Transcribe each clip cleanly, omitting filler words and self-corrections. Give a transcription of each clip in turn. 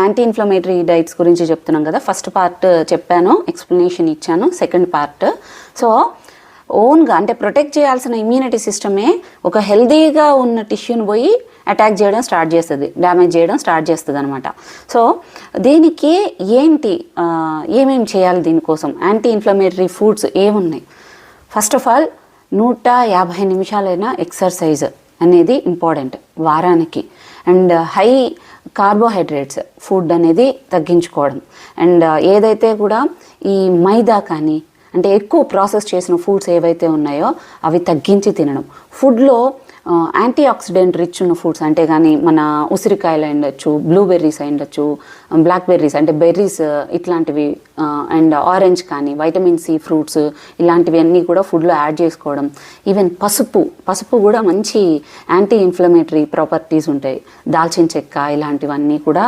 Anti inflammatory diets గురించి చెప్తున్నాం కదా. ఫస్ట్ పార్ట్ చెప్పాను, ఎక్స్ప్లెనేషన్ ఇచ్చాను. సెకండ్ పార్ట్ సో ఓన్గా అంటే ప్రొటెక్ట్ చేయాల్సిన ఇమ్యూనిటీ సిస్టమే ఒక హెల్దీగా ఉన్న టిష్యూని పోయి అటాక్ చేయడం స్టార్ట్ చేస్తుంది, డ్యామేజ్ చేయడం స్టార్ట్ చేస్తుంది అనమాట. సో దీనికి ఏంటి ఏమేమి చేయాలి, దీనికోసం యాంటీ ఇన్ఫ్లమేటరీ ఫుడ్స్ ఏమున్నాయి? ఫస్ట్ ఆఫ్ ఆల్ 150 నిమిషాలైనా ఎక్సర్సైజ్ అనేది ఇంపార్టెంట్ వారానికి. అండ్ హై కార్బోహైడ్రేట్స్ ఫుడ్ అనేది తగ్గించుకోవడం. అండ్ ఏదైతే కూడా ఈ మైదా కానీ అంటే ఎక్కువ ప్రాసెస్ చేసిన ఫుడ్స్ ఏవైతే ఉన్నాయో అవి తగ్గించి తినడం. ఫుడ్లో యాంటీ ఆక్సిడెంట్ రిచ్ ఉన్న ఫుడ్స్ అంటే కానీ మన ఉసిరికాయలు ఉండొచ్చు, బ్లూబెర్రీస్ ఉండొచ్చు, బ్లాక్ బెర్రీస్ అంటే బెర్రీస్ ఇట్లాంటివి, అండ్ ఆరెంజ్ కానీ వైటమిన్ సి ఫ్రూట్స్ ఇలాంటివి అన్నీ కూడా ఫుడ్లో యాడ్ చేసుకోవడం. ఈవెన్ పసుపు కూడా మంచి యాంటీ ఇన్ఫ్లమేటరీ ప్రాపర్టీస్ ఉంటాయి. దాల్చిన చెక్క ఇలాంటివన్నీ కూడా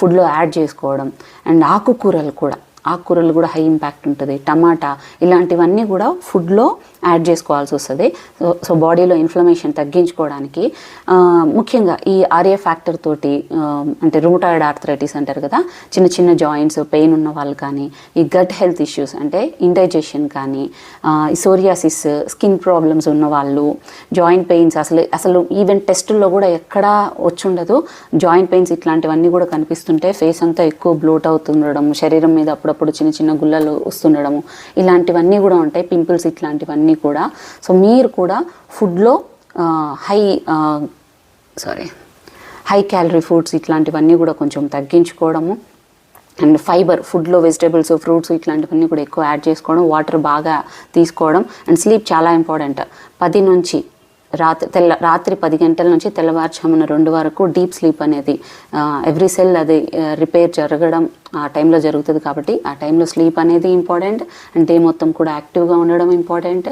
ఫుడ్లో యాడ్ చేసుకోవడం. అండ్ ఆకుకూరలు కూడా హై ఇంపాక్ట్ ఉంటుంది. టమాటా ఇలాంటివన్నీ కూడా ఫుడ్లో యాడ్ చేసుకోవాల్సి వస్తుంది. సో బాడీలో ఇన్ఫ్లమేషన్ తగ్గించుకోవడానికి ముఖ్యంగా ఈ ఆర్ఏ ఫ్యాక్టర్ తోటి అంటే రూమటాయిడ్ ఆర్థరైటిస్ అంటారు కదా, చిన్న జాయింట్స్ పెయిన్ ఉన్న వాళ్ళు కానీ, ఈ గట్ హెల్త్ ఇష్యూస్ అంటే ఇండైజెషన్ కానీ, ఈ సోరియాసిస్ స్కిన్ ప్రాబ్లమ్స్ ఉన్న వాళ్ళు, జాయింట్ పెయిన్స్ అసలు ఈవెన్ టెస్టుల్లో కూడా ఎక్కడా వచ్చుండదు జాయింట్ పెయిన్స్ ఇట్లాంటివన్నీ కూడా కనిపిస్తుంటే, ఫేస్ అంతా ఎక్కువ బ్లోట్ అవుతుండడం, శరీరం మీద అప్పుడప్పుడు చిన్న గుల్లలు వస్తుండడము ఇలాంటివన్నీ కూడా ఉంటాయి, పింపుల్స్ ఇట్లాంటివన్నీ కూడా. సో మీరు కూడా ఫుడ్లో హై క్యాలరీ ఫుడ్స్ ఇట్లాంటివన్నీ కూడా కొంచెం తగ్గించుకోవడము. అండ్ ఫైబర్ ఫుడ్లో వెజిటేబుల్స్ ఫ్రూట్స్ ఇట్లాంటివన్నీ కూడా ఎక్కువ యాడ్ చేసుకోవడం, వాటర్ బాగా తీసుకోవడం. అండ్ స్లీప్ చాలా ఇంపార్టెంట్. 10 నుంచి రాత్రి 10 గంటల నుంచి తెల్లవారుజామున 2 వరకు డీప్ స్లీప్ అనేది ఎవ్రీ సెల్ అది రిపేర్ జరగడం ఆ టైంలో జరుగుతుంది. కాబట్టి ఆ టైంలో స్లీప్ అనేది ఇంపార్టెంట్. అండ్ డే మొత్తం కూడా యాక్టివ్గా ఉండడం ఇంపార్టెంట్.